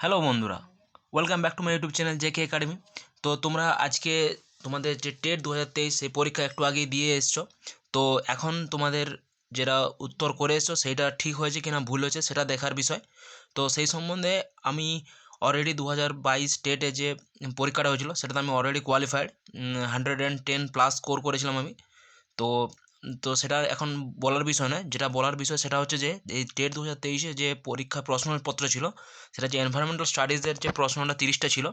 Hello বন্ধুরা, welcome back to my YouTube channel JK academy. তো তোমরা আজকে তোমাদের যে টেট 2023 সেই পরীক্ষা একটু আগেই দিয়ে এসছো। তো এখন তোমাদের যেটা উত্তর করে এসছো সেইটা ঠিক হয়েছে কিনা ভুল হয়েছে সেটা দেখার বিষয়। তো সেই সম্বন্ধে আমি অলরেডি 2022 টেটে যে পরীক্ষাটা হয়েছিল সেটাতে আমি অলরেডি কোয়ালিফাইড। 110+ স্কোর করেছিলাম আমি। তো তো সেটা এখন বলার বিষয় নয়, যেটা বলার বিষয় সেটা হচ্ছে যে এই টেট 2023-এ যে পরীক্ষা প্রশ্নপত্র ছিল সেটা যে এনভায়রনমেন্টাল স্টাডিজের যে প্রশ্নটা 30টা ছিল।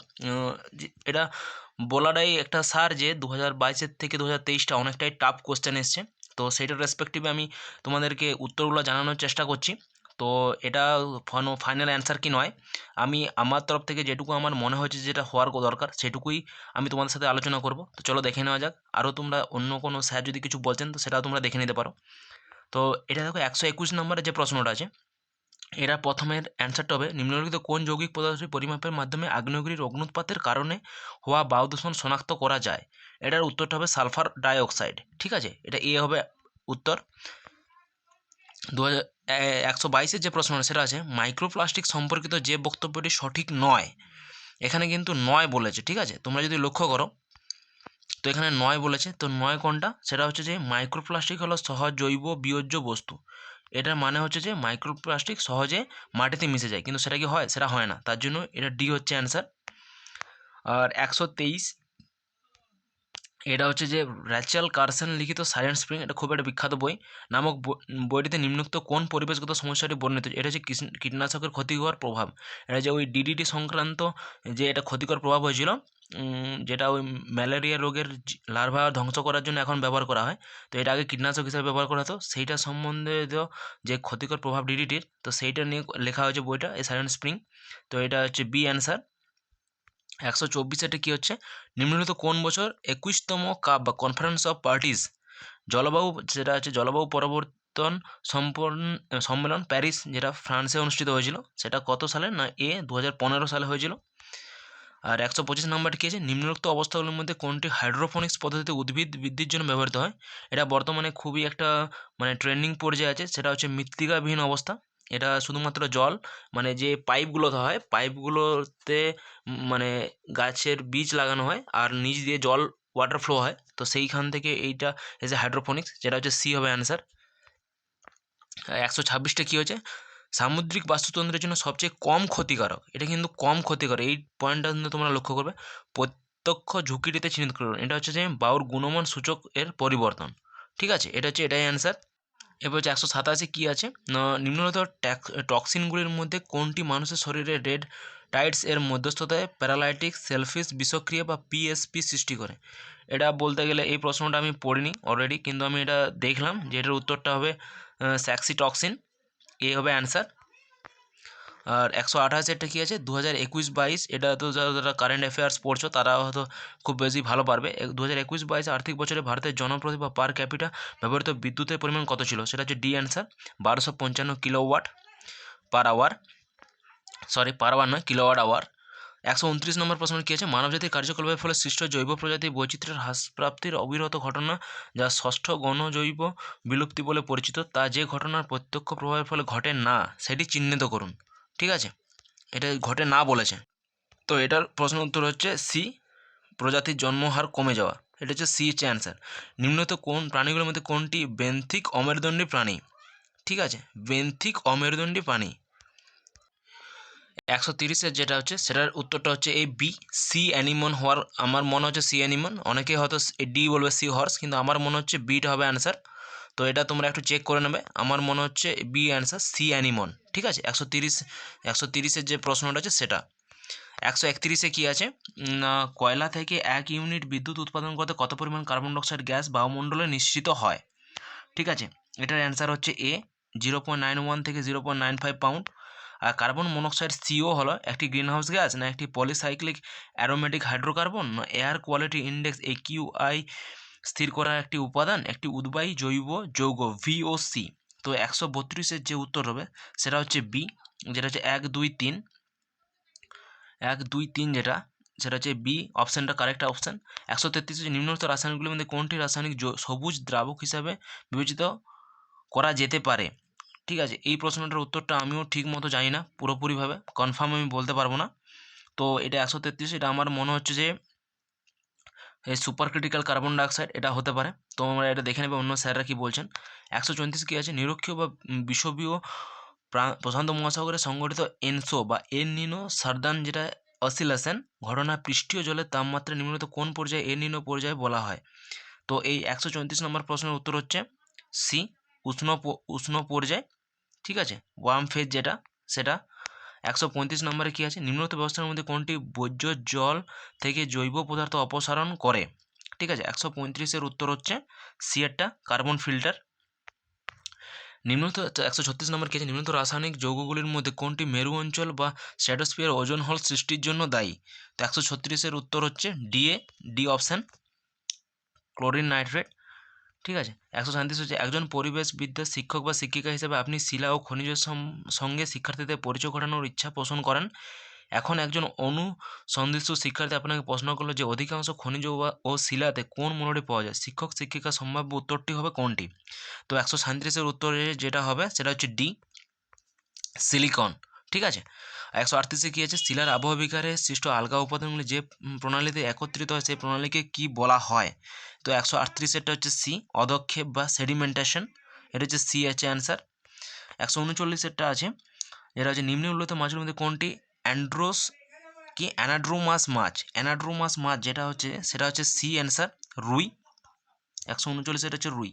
এটা বলাটাই একটা সার যে 2022-এর থেকে 2023টা অনেকটাই টাফ কোশ্চেন এসছে। তো সেইটার রেসপেক্টিভে আমি তোমাদেরকে উত্তরগুলো জানানোর চেষ্টা করছি। তো এটা ফাইনাল অ্যান্সার কি নয়, আমি আমার তরফ থেকে যেটুকু আমার মনে হয়েছে যেটা হওয়ার দরকার সেটুকুই আমি তোমাদের সাথে আলোচনা করব। তো চলো দেখে নেওয়া যাক। আরও তোমরা অন্য কোনো স্যার যদি কিছু বলছেন তো সেটাও তোমরা দেখে নিতে পারো। তো এটা দেখো 121 নম্বরের যে প্রশ্নটা আছে, এরা প্রথমের অ্যান্সারটা হবে নিম্নলিখিত কোন যৌগিক পদার্থটি পরিমাপের মাধ্যমে আগ্নেয়গিরির অগ্নুৎপাতের কারণে হওয়া বায়ু দূষণ শনাক্ত করা যায়। এটার উত্তরটা হবে সালফার ডাইঅক্সাইড। ঠিক আছে, এটা এ হবে উত্তর। 122-এর যে প্রশ্ন সেটা আছে মাইক্রোপ্লাস্টিক সম্পর্কিত যে বক্তব্যটি সঠিক নয়। এখানে কিন্তু নয় বলেছে, ঠিক আছে, তোমরা যদি লক্ষ্য করো তো এখানে নয় বলেছে। তো নয় কোনটা, সেটা হচ্ছে যে মাইক্রোপ্লাস্টিক হলো সহজ জৈব বিয়োজ্য বস্তু। এটার মানে হচ্ছে যে মাইক্রোপ্লাস্টিক সহজে মাটিতে মিশে যায়, কিন্তু সেটা কি হয়, সেটা হয় না, তার জন্য এটা ডি হচ্ছে অ্যান্সার। আর 123, এটা হচ্ছে যে র্যাচেল কারসন লিখিত সাইলেন্ট স্প্রিং, এটা খুব একটা বিখ্যাত বই নামক বইটিতে নিম্নোক্ত কোন পরিবেশগত সমস্যাটি বর্ণিত। এটা হচ্ছে কীটনাশকের ক্ষতিকর প্রভাব। এটা যে ওই ডিডিটি সংক্রান্ত যে এটা ক্ষতিকর প্রভাব হয়েছিল, যেটা ওই ম্যালেরিয়া রোগের লার্ভা ধ্বংস করার জন্য এখন ব্যবহার করা হয়। তো এটা আগে কীটনাশক হিসেবে ব্যবহার করা হতো, সেইটা সম্বন্ধিত যে ক্ষতিকর প্রভাব ডিডিটির, তো সেইটা নিয়ে লেখা হয়েছে বইটা, এই সাইলেন্ট স্প্রিং। তো এটা হচ্ছে বি অ্যান্সার। 124-এটা কী হচ্ছে নিম্নলিখিত কোন বছর 21তম কাপ বা কনফারেন্স অফ পার্টিস জলবায়ু, যেটা হচ্ছে জলবায়ু পরিবর্তন সম্মেলন প্যারিস, যেটা ফ্রান্সে অনুষ্ঠিত হয়েছিল, সেটা কত সালে না 2015 সালে হয়েছিল। আর 125 নম্বরটি কী আছে নিম্নোক্ত অবস্থাগুলির মধ্যে কোনটি হাইড্রোফোনিক্স পদ্ধতিতে উদ্ভিদ বৃদ্ধির জন্য ব্যবহৃত হয়। এটা বর্তমানে খুবই একটা ট্রেন্ডিং পর্যায়ে আছে, সেটা হচ্ছে মৃত্তিকাবিহীন অবস্থা। এটা শুধুমাত্র জল, যে পাইপগুলোতে হয়, পাইপগুলোতে গাছের বীজ লাগানো হয় আর নিচ দিয়ে জল ওয়াটার ফ্লো হয়, তো সেইখান থেকে এইটা এজ এ হাইড্রোফোনিক্স, যেটা হচ্ছে সি হবে অ্যান্সার। 126টা কী হচ্ছে সামুদ্রিক বাস্তুতন্ত্রের জন্য সবচেয়ে কম ক্ষতিকারক। এটা কিন্তু কম ক্ষতিকর, এই পয়েন্টটা কিন্তু তোমরা লক্ষ্য করবে। প্রত্যক্ষ ঝুঁকিটিতে চিহ্নিত করুন, এটা হচ্ছে যে বায়ুর গুণমান সূচক এর পরিবর্তন। ঠিক আছে, এটা হচ্ছে এটাই অ্যান্সার। এবার হচ্ছে 127 কী আছে না নিম্নলিখিত টক্সিনগুলির মধ্যে কোনটি মানুষের শরীরে রেড টাইডস এর মধ্যস্থতায় প্যারালাইটিক সেলফিশ বিষক্রিয়া বা পিএসপি সৃষ্টি করে। এটা বলতে গেলে এই প্রশ্নটা আমি পড়িনি অলরেডি, কিন্তু আমি এটা দেখলাম যে এটার উত্তরটা হবে স্যাক্সিটক্সিন, এ হবে অ্যান্সার। আর 128-এরটা কী আছে 2021-22, এটা তো যারা কারেন্ট অ্যাফেয়ার্স পড়ছো তারা হয়তো খুব বেশি ভালো পারবে। 2021-22 আর্থিক বছরে ভারতের জনপ্রতি বা পার ক্যাপিটা ব্যবহৃত বিদ্যুতের পরিমাণ কত ছিল, সেটা হচ্ছে the answer 1255 kilowatt per hour, sorry per hour নয়, কিলোওয়াট আওয়ার। 129 নম্বর প্রশ্ন কী আছে মানবজাতির কার্যকলাপের ফলে সৃষ্ট জৈব প্রজাতি বৈচিত্র্যের হ্রাসপ্রাপ্তির অবিরত ঘটনা যা ষষ্ঠ গণজৈব বিলুপ্তি বলে পরিচিত, তা যে ঘটনার প্রত্যক্ষ প্রভাবের ফলে ঘটে না সেটি চিহ্নিত করুন। ঠিক আছে, এটা ঘটে না বলেছে, তো এটার প্রশ্ন উত্তর হচ্ছে সি, প্রজাতির জন্মহার কমে যাওয়া। এটা হচ্ছে সি হচ্ছে অ্যান্সার। নিম্নত কোন প্রাণীগুলোর মধ্যে কোনটি বেন্থিক অমেরুদণ্ডী প্রাণী। ঠিক আছে, বেন্থিক অমেরুদণ্ডী প্রাণী। 130-এর যেটা হচ্ছে সেটার উত্তরটা হচ্ছে এই বি, সি অ্যানিমন হওয়ার আমার মনে হচ্ছে সি অ্যানিমন, অনেকে হয়তো ডি বলবে সি হর্স, কিন্তু আমার মনে হচ্ছে বিটা হবে অ্যান্সার। তো এটা তোমরা একটু চেক করে নেবে, আমার মনে হচ্ছে বি অ্যান্সার, সি অ্যানিমন। ঠিক আছে, 130-এর যে প্রশ্নটা আছে সেটা। 131-এ কী আছে না কয়লা থেকে 1 ইউনিট বিদ্যুৎ উৎপাদন করতে কত পরিমাণ কার্বন ডাইঅক্সাইড গ্যাস বায়ুমণ্ডলে নিঃসৃত হয়। ঠিক আছে, এটার অ্যান্সার হচ্ছে এ 0.91 থেকে 0.95 পাউন্ড। আর কার্বন মনোক্সাইড সিও হলো একটি গ্রিনহাউস গ্যাস না একটি পলিসাইক্লিক অ্যারোমেটিক হাইড্রোকার্বন না এয়ার কোয়ালিটি ইন্ডেক্স AQI স্থির করার একটি উপাদান একটি উদ্বায়ী জৈব যৌগ VOC। তো 132-এর যে উত্তর হবে সেটা হচ্ছে বি, যেটা হচ্ছে 1 2 3 1 2 3, যেটা সেটা হচ্ছে বি অপশানটা কারেক্ট অপশান। 133 নিম্নলিখিত রাসায়নিকগুলির মধ্যে কোনটি রাসায়নিক সবুজ দ্রাবক হিসাবে বিবেচিত করা যেতে পারে। ঠিক আছে, এই প্রশ্নটার উত্তরটা আমিও ঠিক মতো জানি না পুরোপুরিভাবে, কনফার্ম আমি বলতে পারবো না। তো এটা 133, এটা আমার মনে হচ্ছে যে এই সুপার ক্রিটিক্যাল কার্বন ডাইঅক্সাইড এটা হতে পারে। তো আমরা এটা দেখে নেবে অন্য স্যাররা কী বলছেন। 134 কী আছে, নিরক্ষীয় বা বিষুবীয় প্রশান্ত মহাসাগরে সংঘটিত এনসো বা এল নিনো সার্দান যেটা অসিলেশন ঘটনা পৃষ্ঠীয় জলের তাপমাত্রা নিম্নত কোন পর্যায়ে এল নিনো পর্যায়ে বলা হয়। তো এই 134 নম্বর প্রশ্নের উত্তর হচ্ছে সি, উষ্ণ পর্যায়। ঠিক আছে, ওয়ার্ম ফেজ যেটা সেটা। 135 নম্বরে কী আছে, নিম্নোক্ত ব্যবস্থার মধ্যে কোনটি বর্জ্য জল থেকে জৈব পদার্থ অপসারণ করে। ঠিক আছে, 135-এর উত্তর হচ্ছে সি এরটা, কার্বন ফিল্টার। নিম্নোক্ত 136 নম্বর কী আছে, নিম্নোক্ত রাসায়নিক যৌগগুলির মধ্যে কোনটি মেরু অঞ্চল বা স্ট্র্যাটোস্ফিয়ার ওজোন হল সৃষ্টির জন্য দায়ী। তো 136-এর উত্তর হচ্ছে ডি অপশান, ক্লোরিন নাইট্রেট। ঠিক আছে, 137 হচ্ছে, একজন পরিবেশবিদ্যার শিক্ষক বা শিক্ষিকা হিসেবে আপনি শিলা ও খনিজের সঙ্গে শিক্ষার্থীদের পরিচয় ঘটানোর ইচ্ছা পোষণ করেন। এখন একজন অনুসন্ধিৎসু শিক্ষার্থী আপনাকে প্রশ্ন করলো যে অধিকাংশ খনিজ ও শিলাতে কোন মূলটি পাওয়া যায়, শিক্ষক শিক্ষিকা সম্ভাব্য উত্তরটি হবে কোনটি। তো 137-এর উত্তরে যেটা হবে সেটা হচ্ছে ডি, সিলিকন। ঠিক আছে, 138-এ কী আছে, শিলার আবহবিকারে সৃষ্ট আলগা উপাদানগুলি যে প্রণালীতে একত্রিত হয় সেই প্রণালীকে কি বলা হয়। তো 138-এরটা হচ্ছে সি, অধক্ষেপ বা সেডিমেন্টেশন, এটা হচ্ছে সি আছে অ্যান্সার। 139-এরটা আছে, যেটা হচ্ছে নিম্নে উল্লেখিত মাছগুলির মধ্যে কোনটি অ্যানাড্রোমাস মাছ যেটা হচ্ছে সেটা হচ্ছে সি অ্যান্সার, রুই। 139 এটা হচ্ছে রুই।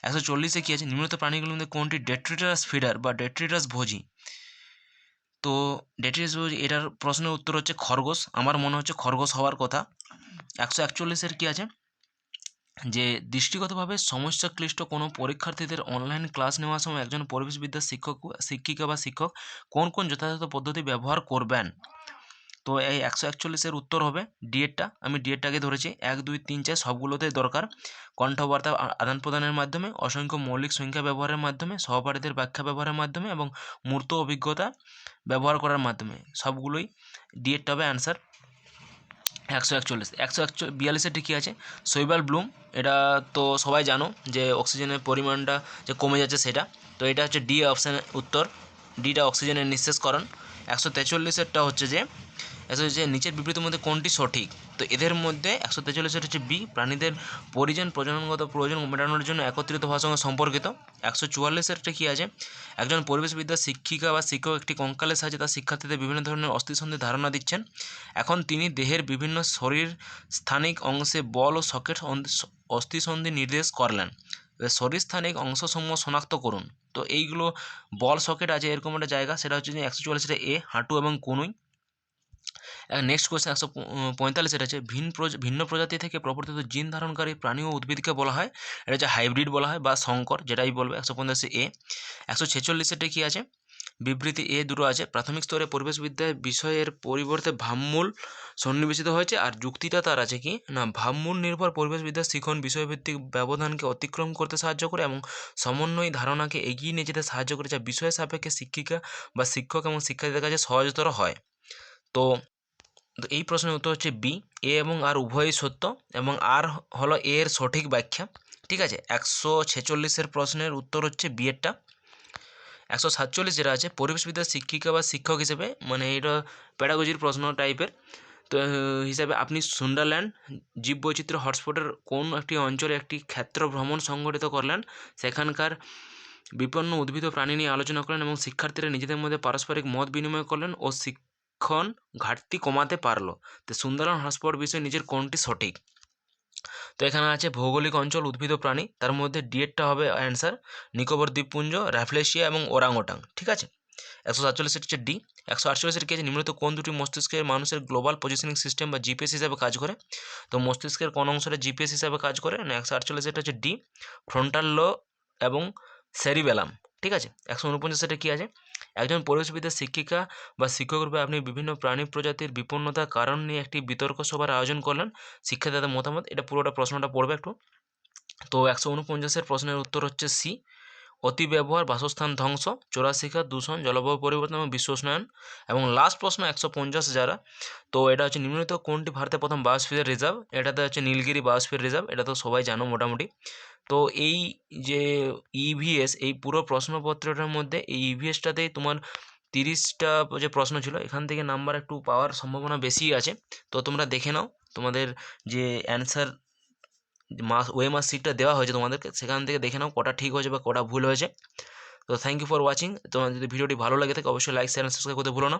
140-এ কী আছে, নিম্নলিখিত প্রাণীগুলির মধ্যে কোনটি ডেট্রিটাস ফিডার বা ডেট্রিটাস ভোজী। তো ডেট্রিটাস ভোজী, এটার প্রশ্নের উত্তর হচ্ছে খরগোশ, আমার মনে হচ্ছে খরগোশ হওয়ার কথা। 141-এর কী আছে, যে দৃষ্টিগতভাবে সমস্যাক্লিষ্ট কোনো পরীক্ষার্থীদের অনলাইন ক্লাস নেওয়ার সময় একজন পরিবেশবিদ্যার শিক্ষিকা বা শিক্ষক কোন কোন যথাযথ পদ্ধতি ব্যবহার করবেন। তো এই 141-এর উত্তর হবে ডিএডটা, আমি ডিএডটাকে ধরেছি। 1, 2, 3, 4 সবগুলোতেই দরকার। কণ্ঠবার্তা আদান প্রদানের মাধ্যমে, অসংখ্য মৌলিক সংখ্যা ব্যবহারের মাধ্যমে, সহপাঠীদের ব্যাখ্যা ব্যবহারের মাধ্যমে এবং মূর্ত অভিজ্ঞতা ব্যবহার করার মাধ্যমে, সবগুলোই ডিএডটা হবে অ্যান্সার। 141, 142-এরটি কী আছে, শৈবাল ব্লুম, এটা তো সবাই জানো যে অক্সিজেনের পরিমাণটা যে কমে যাচ্ছে সেটা। তো এটা হচ্ছে ডি অপশানের উত্তর, ডিটা অক্সিজেনের নিঃশেষকরণ। 143-এরটা হচ্ছে যে নিচের বিবৃতির মধ্যে কোনটি সঠিক। তো এদের মধ্যে 143-এর হচ্ছে বি, প্রাণীদের প্রজননগত প্রয়োজন মেটানোর জন্য একত্রিত হওয়ার সঙ্গে সম্পর্কিত। 144-এরটা কী আছে, একজন পরিবেশবিদ্যার শিক্ষিকা বা শিক্ষক একটি কঙ্কালের সাহায্যে তার শিক্ষার্থীদের বিভিন্ন ধরনের অস্থিসন্ধির ধারণা দিচ্ছেন। এখন তিনি দেহের বিভিন্ন শরীর স্থানিক অংশে বল ও সকেট অস্থিসন্ধি নির্দেশ করলেন। শরীর স্থানিক অংশসমূহ শনাক্ত করুন। তো এইগুলো বল সকেট আছে এরকম একটা জায়গা, সেটা হচ্ছে যে 144-এর এ, হাঁটু এবং কনুই। নেক্সট কোয়েশ্চেন 145-এর আছে, ভিন্ন প্রজাতি থেকে প্রবর্তিত জিন ধারণকারী প্রাণী ও উদ্ভিদকে বলা হয়, এটা হচ্ছে হাইব্রিড বলা হয় বা সংকর, যেটাই বলবে। 145 এ। 146-এরটা কী আছে, বিবৃতি এ দুটো আছে, প্রাথমিক স্তরে পরিবেশবিদ্যার বিষয়ের পরিবর্তে ভাবমূল সন্নিবেশিত হয়েছে। আর যুক্তিটা তার আছে কি না, ভাবমূল নির্ভর পরিবেশবিদ্যার শিখন বিষয়ভিত্তিক ব্যবধানকে অতিক্রম করতে সাহায্য করে এবং সমন্বয়ী ধারণাকে এগিয়ে নিয়ে যেতে সাহায্য করে, যা বিষয় সাপেক্ষে শিক্ষিকা বা শিক্ষক এবং শিক্ষার্থীদের কাছে সহজতর হয়। তো এই প্রশ্নের উত্তর হচ্ছে বি, এ এবং আর উভয়ই সত্য এবং আর হলো এ এর সঠিক ব্যাখ্যা। ঠিক আছে, 146-এর প্রশ্নের উত্তর হচ্ছে বি এরটা। 147 যেটা আছে, পরিবেশবিদ্যার শিক্ষিকা বা শিক্ষক হিসেবে, মানে এটা প্যাডাগজির প্রশ্ন টাইপের, তো হিসাবে আপনি সুন্ডারল্যান্ড জীববৈচিত্র্য হটস্পটের কোন একটি অঞ্চলে একটি ক্ষেত্র ভ্রমণ সংগঠিত করলেন, সেখানকার বিপন্ন উদ্ভিদ ও প্রাণী নিয়ে আলোচনা করলেন এবং শিক্ষার্থীরা নিজেদের মধ্যে পারস্পরিক মত বিনিময় করলেন ও শিক্ষণ ঘাটতি কমাতে পারলো। তো সুন্দরবন হটস্পট বিষয়ে নিজের কোনটি সঠিক। তো এখানে আছে ভৌগোলিক অঞ্চল, উদ্ভিদ ও প্রাণী, তার মধ্যে ডিএডটা হবে অ্যান্সার, নিকোবর দ্বীপপুঞ্জ, র্যাফলেশিয়া এবং ওরাংওটাং। ঠিক আছে, 147 হচ্ছে ডি। 148-এর কী আছে, নিম্নলিখিত কোন দুটি মস্তিষ্কের মানুষের গ্লোবাল পজিশনিং সিস্টেম বা জিপিএস হিসাবে কাজ করে। তো মস্তিষ্কের কোন অংশটা জিপিএস হিসাবে কাজ করে না, 148-এটা হচ্ছে ডি, ফ্রন্টাল লোব এবং সেরিবেলাম। ঠিক আছে, 149-এটা কী আছে, একজন পরিবেশবিদ্যার শিক্ষিকা বা শিক্ষক রূপে আপনি বিভিন্ন প্রাণী প্রজাতির বিপন্নতার কারণ নিয়ে একটি বিতর্ক সভার আয়োজন করলেন, শিক্ষার্থীদের মতামত, এটা পুরোটা প্রশ্নটা পড়বে একটু। তো 149-এর প্রশ্নের উত্তর হচ্ছে সি, অতি ব্যবহার, বাসস্থান ধ্বংস, চোরাশিকার, দূষণ, জলবায়ু পরিবর্তন এবং বিশ্ব উষ্ণায়ন। এবং লাস্ট প্রশ্ন 150 যারা, তো এটা হচ্ছে নিম্নলিখিত কোনটি ভারতের প্রথম বায়োস্ফিয়ার রিজার্ভ? এটাতে হচ্ছে নীলগিরি বায়োস্ফিয়ার রিজার্ভ, এটা তো সবাই জানো মোটামুটি। তো এই যে ইভিএস, এই পুরো প্রশ্নপত্রটার মধ্যে এই ইভিএসটাতেই তোমার 30টা যে প্রশ্ন ছিল, এখান থেকে নাম্বার একটু পাওয়ার সম্ভাবনা বেশি আছে। তো তোমরা দেখে নাও তোমাদের যে অ্যান্সার ওএমআর শিটটা দেওয়া হয়েছে তোমাদেরকে, সেখান থেকে দেখে নাও কটা ঠিক হয়েছে বা কটা ভুল হয়েছে। তো থ্যাংক ইউ ফর ওয়াচিং। তোমার যদি ভিডিওটি ভালো লাগে থাকে অবশ্যই লাইক শেয়ার সাবস্ক্রাইব করতে ভুলো না।